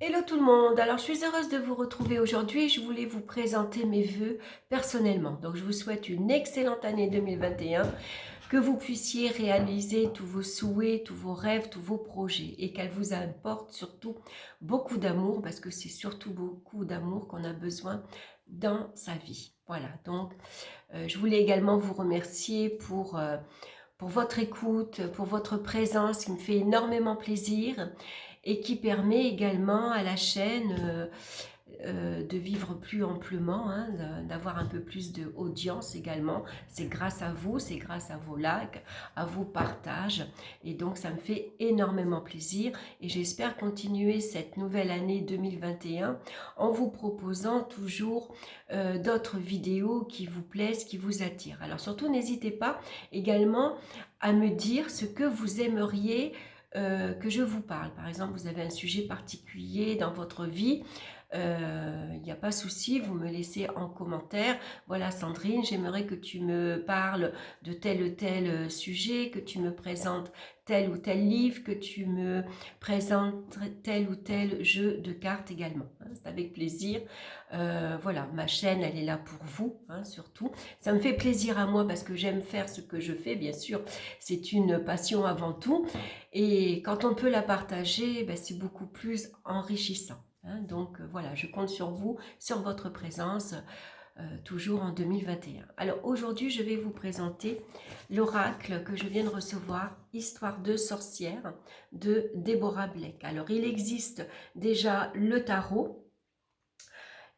Hello tout le monde, alors je suis heureuse de vous retrouver aujourd'hui. Je voulais vous présenter mes vœux personnellement. Donc je vous souhaite une excellente année 2021, que vous puissiez réaliser tous vos souhaits, tous vos rêves, tous vos projets et qu'elle vous apporte surtout beaucoup d'amour parce que c'est surtout beaucoup d'amour qu'on a besoin dans sa vie. Voilà, donc je voulais également vous remercier pour votre écoute, pour votre présence qui me fait énormément plaisir et qui permet également à la chaîne de vivre plus amplement, hein, d'avoir un peu plus d'audience également. C'est grâce à vous, c'est grâce à vos likes, à vos partages. Et donc, ça me fait énormément plaisir. Et j'espère continuer cette nouvelle année 2021 en vous proposant toujours d'autres vidéos qui vous plaisent, qui vous attirent. Alors, surtout, n'hésitez pas également à me dire ce que vous aimeriez que je vous parle. Par exemple, vous avez un sujet particulier dans votre vie, il n'y a pas de souci, vous me laissez en commentaire. Voilà Sandrine, j'aimerais que tu me parles de tel ou tel sujet, que tu me présentes tel ou tel livre, que tu me présentes tel ou tel jeu de cartes également. C'est avec plaisir. Voilà, ma chaîne, elle est là pour vous, surtout. Ça me fait plaisir à moi parce que j'aime faire ce que je fais, bien sûr. C'est une passion avant tout. Et quand on peut la partager, ben, c'est beaucoup plus enrichissant. Donc voilà, je compte sur vous, sur votre présence, toujours en 2021. Alors aujourd'hui, je vais vous présenter l'oracle que je viens de recevoir, Histoire de sorcière, de Deborah Blake. Alors il existe déjà le tarot,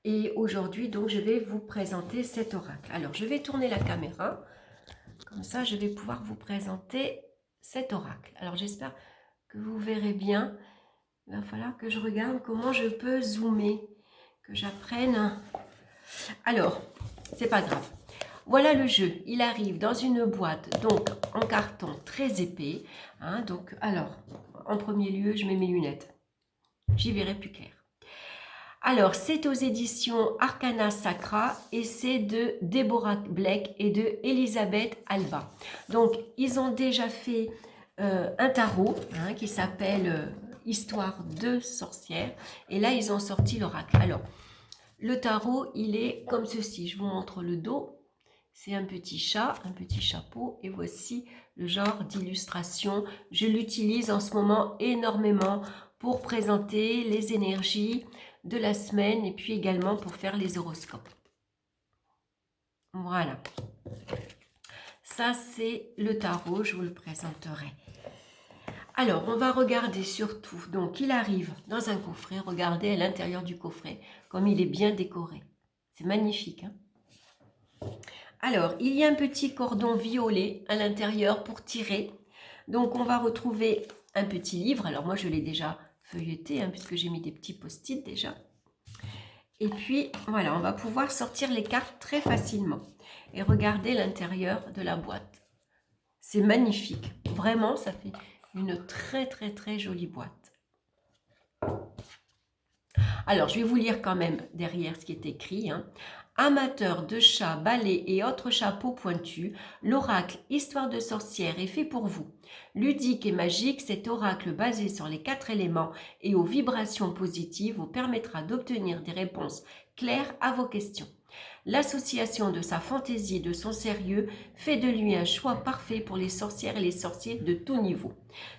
et aujourd'hui, donc, je vais vous présenter cet oracle. Alors je vais tourner la caméra, comme ça je vais pouvoir vous présenter cet oracle. Alors j'espère que vous verrez bien. Il va falloir que je regarde comment je peux zoomer, que j'apprenne. Alors, c'est pas grave. Voilà le jeu. Il arrive dans une boîte, donc en carton très épais. Donc, alors, en premier lieu, je mets mes lunettes. J'y verrai plus clair. Alors, c'est aux éditions Arcana Sacra et c'est de Deborah Blake et de Elisabeth Alba. Donc, ils ont déjà fait un tarot qui s'appelle Histoire de sorcière. Et là, ils ont sorti l'oracle. Alors, le tarot, il est comme ceci. Je vous montre le dos. C'est un petit chat, un petit chapeau. Et voici le genre d'illustration. Je l'utilise en ce moment énormément pour présenter les énergies de la semaine et puis également pour faire les horoscopes. Voilà. Ça, c'est le tarot. Je vous le présenterai. Alors, on va regarder surtout. Donc, il arrive dans un coffret. Regardez à l'intérieur du coffret, comme il est bien décoré. C'est magnifique. Alors, il y a un petit cordon violet à l'intérieur pour tirer. Donc, on va retrouver un petit livre. Alors, moi, je l'ai déjà feuilleté, puisque j'ai mis des petits post-it déjà. Et puis, voilà, on va pouvoir sortir les cartes très facilement. Et regarder l'intérieur de la boîte. C'est magnifique. Vraiment, ça fait une très, très, très jolie boîte. Alors, je vais vous lire quand même derrière ce qui est écrit. Amateur de chats, balais et autres chapeaux pointus, l'oracle Histoire de sorcière est fait pour vous. Ludique et magique, cet oracle basé sur les 4 éléments et aux vibrations positives vous permettra d'obtenir des réponses claires à vos questions. L'association de sa fantaisie et de son sérieux fait de lui un choix parfait pour les sorcières et les sorciers de tout niveau.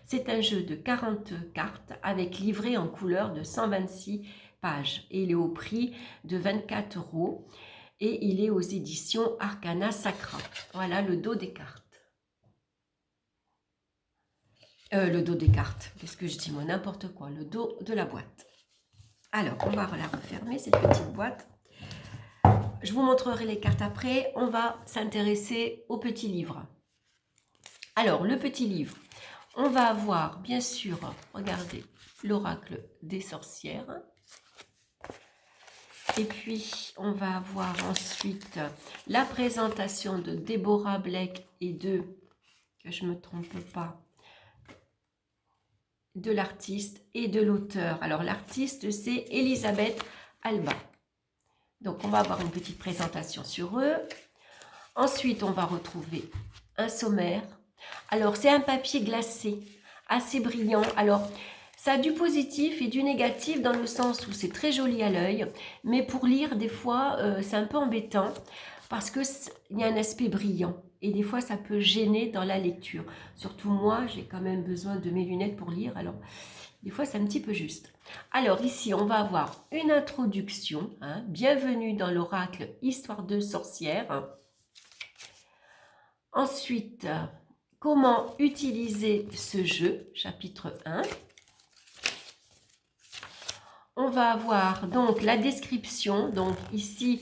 C'est un jeu de 40 cartes avec livret en couleur de 126 pages et il est au prix de 24 € et il est aux éditions Arcana Sacra. Voilà le dos des cartes. Le dos des cartes, qu'est-ce que je dis moi, n'importe quoi, le dos de la boîte. Alors, on va la refermer, cette petite boîte. Je vous montrerai les cartes après. On va s'intéresser au petit livre. Alors, le petit livre, on va avoir, bien sûr, regardez, l'oracle des sorcières. Et puis, on va avoir ensuite la présentation de Deborah Blake et que je ne me trompe pas, de l'artiste et de l'auteur. Alors, l'artiste, c'est Elisabeth Alba. Donc, on va avoir une petite présentation sur eux. Ensuite, on va retrouver un sommaire. Alors, c'est un papier glacé, assez brillant. Alors, Ça a du positif et du négatif dans le sens où c'est très joli à l'œil, mais pour lire, des fois, c'est un peu embêtant parce qu'il y a un aspect brillant et des fois, ça peut gêner dans la lecture. Surtout moi, j'ai quand même besoin de mes lunettes pour lire, alors des fois, c'est un petit peu juste. Alors ici, on va avoir une introduction, hein, bienvenue dans l'oracle Histoire de sorcière. Ensuite, comment utiliser ce jeu, chapitre 1. On va avoir donc la description. Donc ici,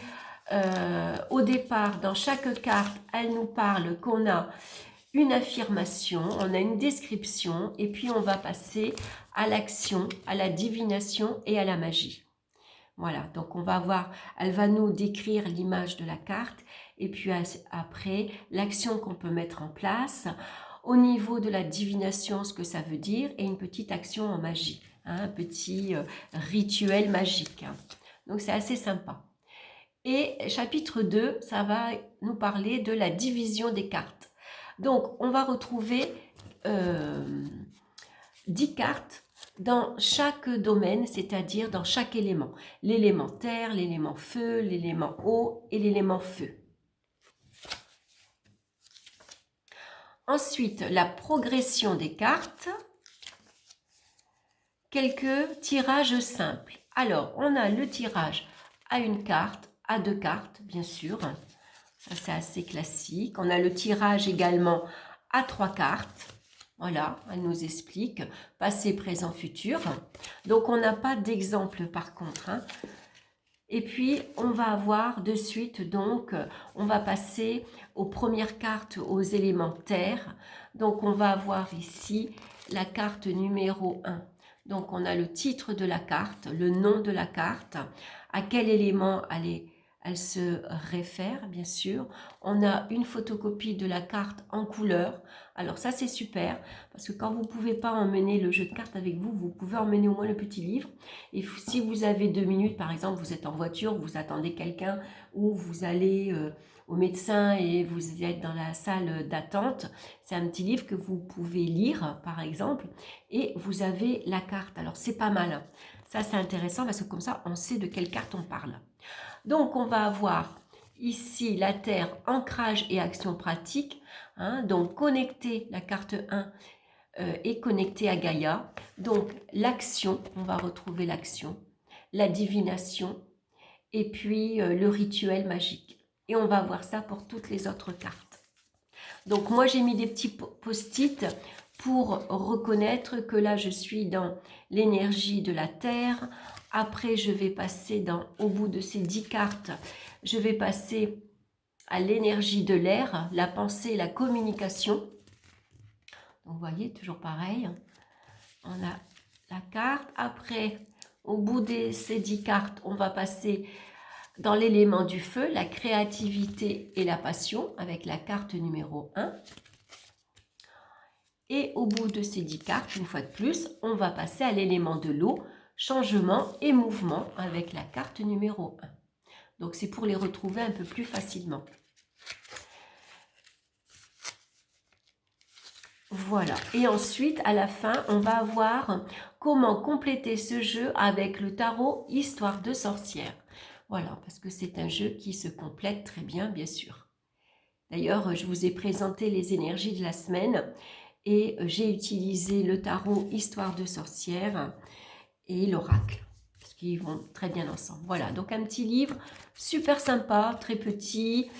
au départ, dans chaque carte, elle nous parle qu'on a une affirmation, on a une description, et puis on va passer à l'action, à la divination et à la magie. Voilà, donc on va voir, elle va nous décrire l'image de la carte, et puis après, l'action qu'on peut mettre en place, au niveau de la divination, ce que ça veut dire, et une petite action en magie, hein, un petit rituel magique. Hein. Donc c'est assez sympa. Et chapitre 2, ça va nous parler de la division des cartes. Donc on va retrouver 10 cartes dans chaque domaine, c'est-à-dire dans chaque élément. L'élément terre, l'élément feu, l'élément eau et l'élément feu. Ensuite, la progression des cartes. Quelques tirages simples. Alors, on a le tirage à une carte, à 2 cartes, bien sûr. Ça, c'est assez classique. On a le tirage également à 3 cartes. Voilà, elle nous explique passé, présent, futur. Donc, on n'a pas d'exemple par contre. Hein. Et puis, on va avoir de suite, donc, on va passer aux premières cartes, aux éléments terre. Donc, on va avoir ici la carte numéro 1. Donc, on a le titre de la carte, le nom de la carte, à quel élément elle se réfère, bien sûr. On a une photocopie de la carte en couleur. Alors ça, c'est super, parce que quand vous ne pouvez pas emmener le jeu de cartes avec vous, vous pouvez emmener au moins le petit livre. Et si vous avez 2 minutes, par exemple, vous êtes en voiture, vous attendez quelqu'un, ou vous allez au médecin et vous êtes dans la salle d'attente, c'est un petit livre que vous pouvez lire, par exemple, et vous avez la carte. Alors, c'est pas mal. Ça, c'est intéressant, parce que comme ça, on sait de quelle carte on parle. Donc, on va avoir ici la Terre, ancrage et action pratique. Hein, donc, connecter la carte 1 est connectée à Gaïa. Donc, l'action, on va retrouver l'action, la divination et puis le rituel magique. Et on va voir ça pour toutes les autres cartes. Donc, moi, j'ai mis des petits post-it pour reconnaître que là, je suis dans l'énergie de la Terre. Après, je vais passer au bout de ces 10 cartes, je vais passer à l'énergie de l'air, la pensée, la communication. Donc, vous voyez, toujours pareil. On a la carte. Après, au bout de ces 10 cartes, on va passer dans l'élément du feu, la créativité et la passion, avec la carte numéro 1. Et au bout de ces 10 cartes, une fois de plus, on va passer à l'élément de l'eau, changement et mouvement, avec la carte numéro 1. Donc, c'est pour les retrouver un peu plus facilement. Voilà. Et ensuite, à la fin, on va voir comment compléter ce jeu avec le tarot Histoire de sorcière. Voilà, parce que c'est un jeu qui se complète très bien, bien sûr. D'ailleurs, je vous ai présenté les énergies de la semaine et j'ai utilisé le tarot Histoire de sorcière et l'oracle, parce qu'ils vont très bien ensemble. Voilà, donc un petit livre super sympa, très petit,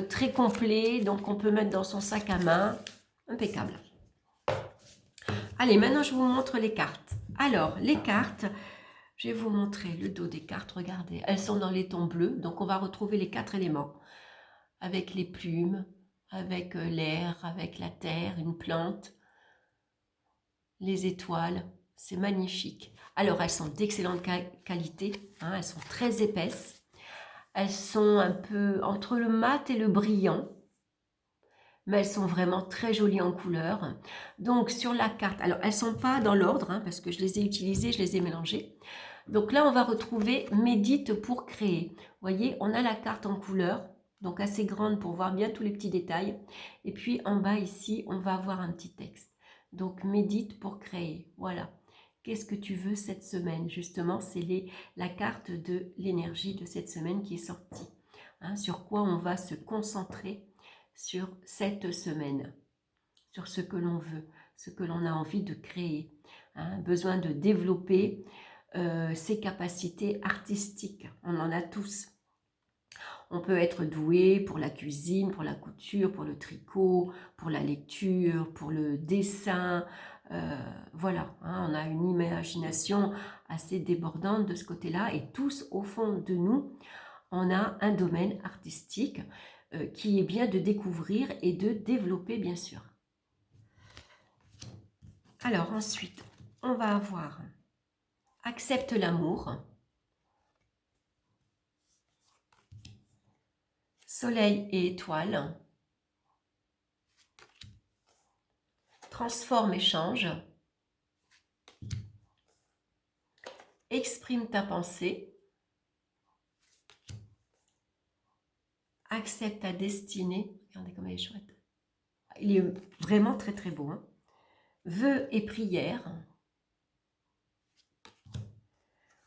très complet, donc on peut mettre dans son sac à main, impeccable. Allez, maintenant je vous montre les cartes. Alors, les cartes, je vais vous montrer le dos des cartes, regardez, elles sont dans les tons bleus, donc on va retrouver les 4 éléments, avec les plumes, avec l'air, avec la terre, une plante, les étoiles, c'est magnifique. Alors, elles sont d'excellente qualité, hein, elles sont très épaisses, elles sont un peu entre le mat et le brillant, mais elles sont vraiment très jolies en couleur. Donc, sur la carte, alors elles ne sont pas dans l'ordre, hein, parce que je les ai utilisées, je les ai mélangées. Donc là, on va retrouver médite pour créer. Vous voyez, on a la carte en couleur, donc assez grande pour voir bien tous les petits détails. Et puis en bas ici, on va avoir un petit texte. Donc médite pour créer, voilà. Qu'est-ce que tu veux cette semaine? Justement, c'est la carte de l'énergie de cette semaine qui est sortie. Hein, sur quoi on va se concentrer sur cette semaine, sur ce que l'on veut, ce que l'on a envie de créer. Hein, besoin de développer ses capacités artistiques. On en a tous. On peut être doué pour la cuisine, pour la couture, pour le tricot, pour la lecture, pour le dessin. Voilà, hein, on a une imagination assez débordante de ce côté-là. Et tous, au fond de nous, on a un domaine artistique qui est bien de découvrir et de développer, bien sûr. Alors ensuite, on va avoir accepte l'amour, soleil et étoile, transforme et change, exprime ta pensée, accepte ta destinée. Regardez comme elle est chouette. Il est vraiment très très beau. Hein. Vœux et prières.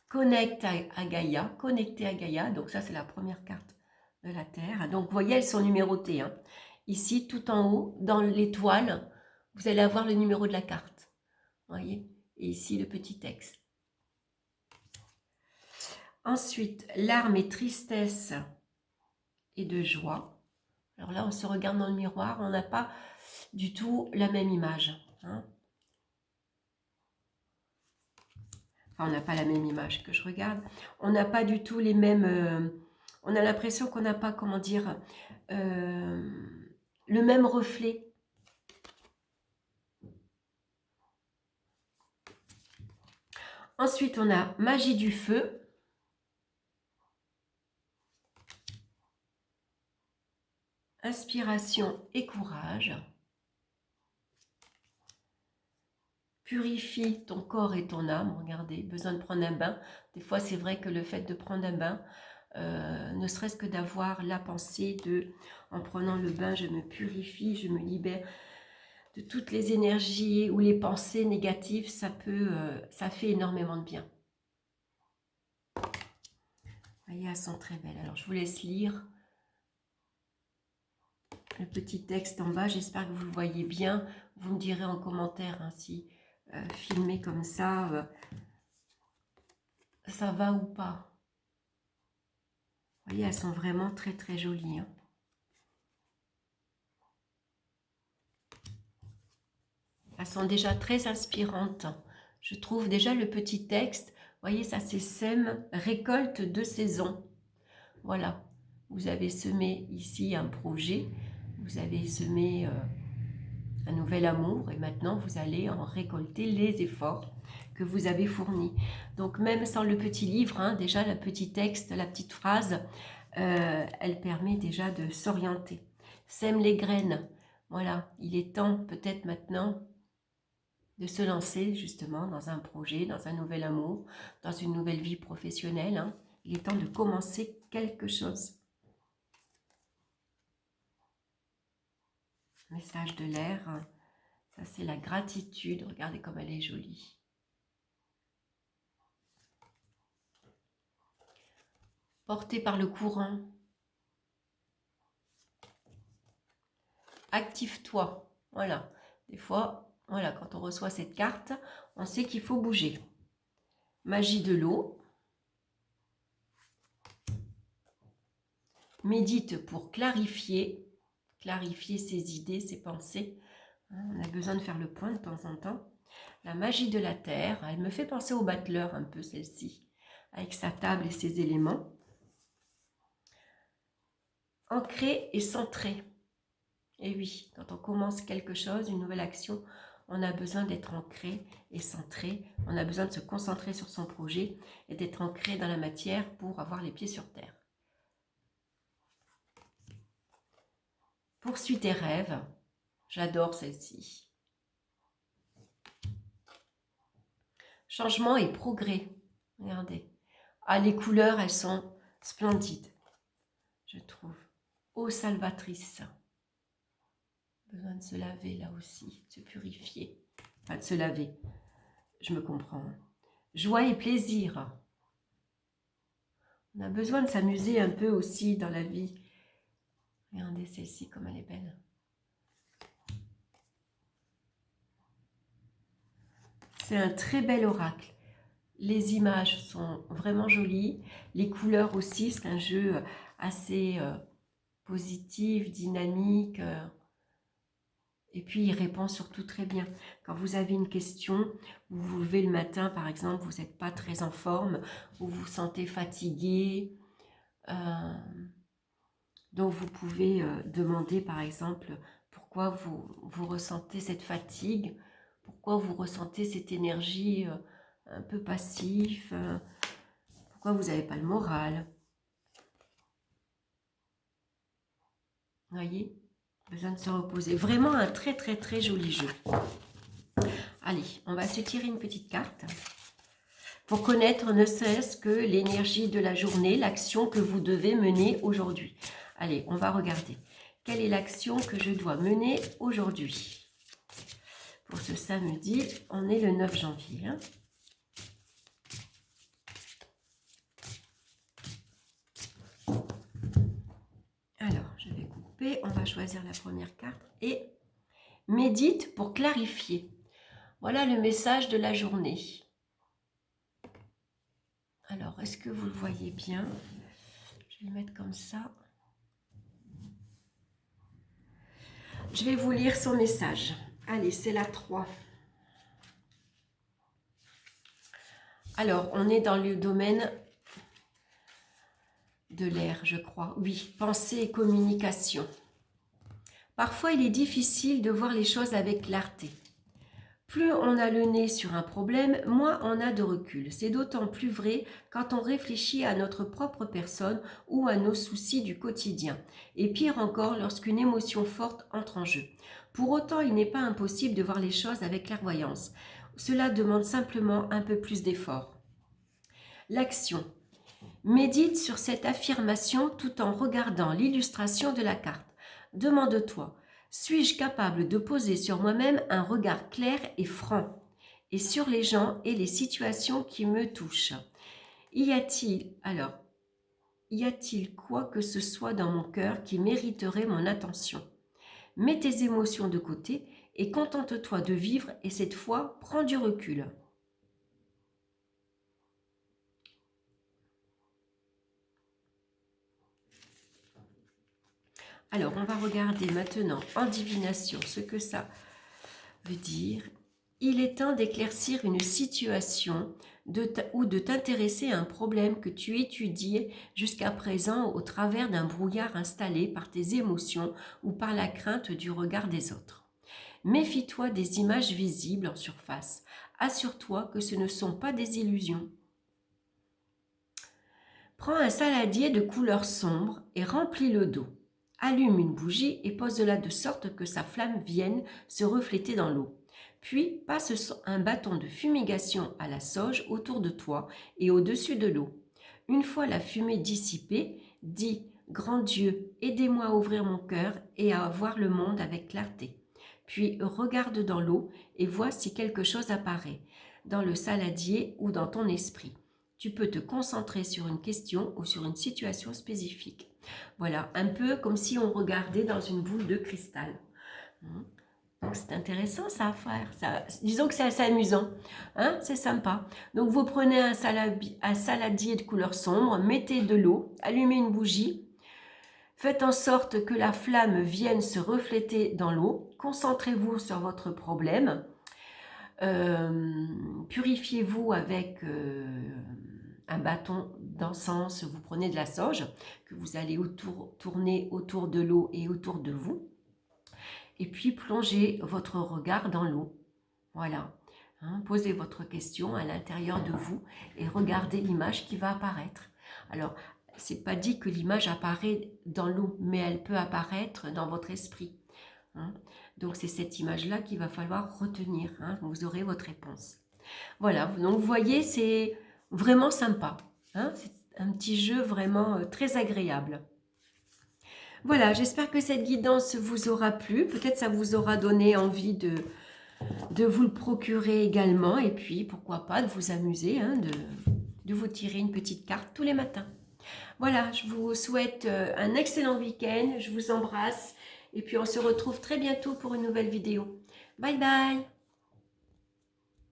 Connecte à Gaïa. Connecté à Gaïa. Donc ça, c'est la première carte de la Terre. Donc, vous voyez, elles sont numérotées. Hein. Ici, tout en haut, dans l'étoile, vous allez avoir le numéro de la carte. Vous voyez? Et ici, le petit texte. Ensuite, larmes et tristesse et de joie. Alors là, on se regarde dans le miroir, on n'a pas du tout la même image. Hein. Enfin, on n'a pas la même image que je regarde. On n'a pas du tout les mêmes... on a l'impression qu'on n'a pas, comment dire, le même reflet. Ensuite, on a magie du feu. Inspiration et courage. Purifie ton corps et ton âme. Regardez, besoin de prendre un bain. Des fois, c'est vrai que le fait de prendre un bain, ne serait-ce que d'avoir la pensée de, en prenant le bain, je me purifie, je me libère de toutes les énergies ou les pensées négatives, ça fait énormément de bien. Vous voyez, elles sont très belles. Alors, je vous laisse lire le petit texte en bas. J'espère que vous le voyez bien. Vous me direz en commentaire hein, si filmé comme ça, ça va ou pas. Vous voyez, elles sont vraiment très très jolies. Hein. Elles sont déjà très inspirantes. Je trouve déjà le petit texte. Vous voyez, ça c'est sème, récolte de saison. Voilà. Vous avez semé ici un projet. Vous avez semé un nouvel amour. Et maintenant, vous allez en récolter les efforts que vous avez fournis. Donc, même sans le petit livre, hein, déjà le petit texte, la petite phrase, elle permet déjà de s'orienter. Sème les graines. Voilà, il est temps peut-être maintenant de se lancer justement dans un projet, dans un nouvel amour, dans une nouvelle vie professionnelle. Hein. Il est temps de commencer quelque chose. Message de l'air, hein. Ça c'est la gratitude. Regardez comme elle est jolie. Porté par le courant. Active-toi. Voilà. Des fois, voilà, quand on reçoit cette carte, on sait qu'il faut bouger. Magie de l'eau. Médite pour clarifier ses idées, ses pensées. On a besoin de faire le point de temps en temps. La magie de la terre, elle me fait penser au battleur un peu celle-ci, avec sa table et ses éléments. Ancré et centré. Et oui, quand on commence quelque chose, une nouvelle action, on a besoin d'être ancré et centré. On a besoin de se concentrer sur son projet et d'être ancré dans la matière pour avoir les pieds sur terre. Poursuis tes rêves. J'adore celle-ci. Changement et progrès. Regardez. Ah, les couleurs, elles sont splendides, je trouve. Eau salvatrice. Besoin de se laver là aussi, de se purifier. Enfin, de se laver. Je me comprends. Joie et plaisir. On a besoin de s'amuser un peu aussi dans la vie. Regardez celle-ci, comme elle est belle. C'est un très bel oracle. Les images sont vraiment jolies. Les couleurs aussi, c'est un jeu assez positif, dynamique. Et puis, il répond surtout très bien. Quand vous avez une question, vous vous levez le matin, par exemple, vous n'êtes pas très en forme, vous vous sentez fatigué. Donc, vous pouvez demander, par exemple, pourquoi vous ressentez cette fatigue, pourquoi vous ressentez cette énergie un peu passive, pourquoi vous n'avez pas le moral. Vous voyez, besoin de se reposer. Vraiment un très très très joli jeu. Allez, on va se tirer une petite carte pour connaître ne serait-ce que l'énergie de la journée, l'action que vous devez mener aujourd'hui. Allez, on va regarder. Quelle est l'action que je dois mener aujourd'hui? Pour ce samedi, on est le 9 janvier. Hein. Alors, je vais couper, on va choisir la première carte et médite pour clarifier. Voilà le message de la journée. Alors, est-ce que vous le voyez bien? Je vais le mettre comme ça. Je vais vous lire son message. Allez, c'est la 3. Alors, on est dans le domaine de l'air, je crois. Oui, pensée et communication. Parfois, il est difficile de voir les choses avec clarté. Plus on a le nez sur un problème, moins on a de recul. C'est d'autant plus vrai quand on réfléchit à notre propre personne ou à nos soucis du quotidien. Et pire encore lorsqu'une émotion forte entre en jeu. Pour autant, il n'est pas impossible de voir les choses avec clairvoyance. Cela demande simplement un peu plus d'effort. L'action. Médite sur cette affirmation tout en regardant l'illustration de la carte. Demande-toi, suis-je capable de poser sur moi-même un regard clair et franc et sur les gens et les situations qui me touchent? Y a-t-il quoi que ce soit dans mon cœur qui mériterait mon attention? Mets tes émotions de côté et contente-toi de vivre et cette fois, prends du recul. Alors, on va regarder maintenant en divination ce que ça veut dire. Il est temps d'éclaircir une situation ou de t'intéresser à un problème que tu étudies jusqu'à présent au travers d'un brouillard installé par tes émotions ou par la crainte du regard des autres. Méfie-toi des images visibles en surface. Assure-toi que ce ne sont pas des illusions. Prends un saladier de couleur sombre et remplis-le d'eau. Allume une bougie et pose-la de sorte que sa flamme vienne se refléter dans l'eau. Puis passe un bâton de fumigation à la sauge autour de toi et au-dessus de l'eau. Une fois la fumée dissipée, dis « Grand Dieu, aidez-moi à ouvrir mon cœur et à voir le monde avec clarté. » Puis regarde dans l'eau et vois si quelque chose apparaît, dans le saladier ou dans ton esprit. Tu peux te concentrer sur une question ou sur une situation spécifique. Voilà, un peu comme si on regardait dans une boule de cristal. Donc c'est intéressant ça à faire. Disons que c'est assez amusant, hein, c'est sympa. Donc vous prenez un saladier de couleur sombre, mettez de l'eau, allumez une bougie, faites en sorte que la flamme vienne se refléter dans l'eau, concentrez-vous sur votre problème, purifiez-vous avec un bâton d'encens, vous prenez de la sauge que vous allez tourner autour de l'eau et autour de vous. Et puis plongez votre regard dans l'eau. Voilà. Hein, posez votre question à l'intérieur de vous et regardez l'image qui va apparaître. Alors, c'est pas dit que l'image apparaît dans l'eau, mais elle peut apparaître dans votre esprit. Hein. Donc, c'est cette image-là qu'il va falloir retenir. Hein. Vous aurez votre réponse. Voilà. Donc, vous voyez, c'est vraiment sympa. Hein. C'est un petit jeu vraiment très agréable. Voilà, j'espère que cette guidance vous aura plu. Peut-être ça vous aura donné envie de vous le procurer également. Et puis, pourquoi pas, de vous amuser, hein, de vous tirer une petite carte tous les matins. Voilà, je vous souhaite un excellent week-end. Je vous embrasse. Et puis, on se retrouve très bientôt pour une nouvelle vidéo. Bye bye!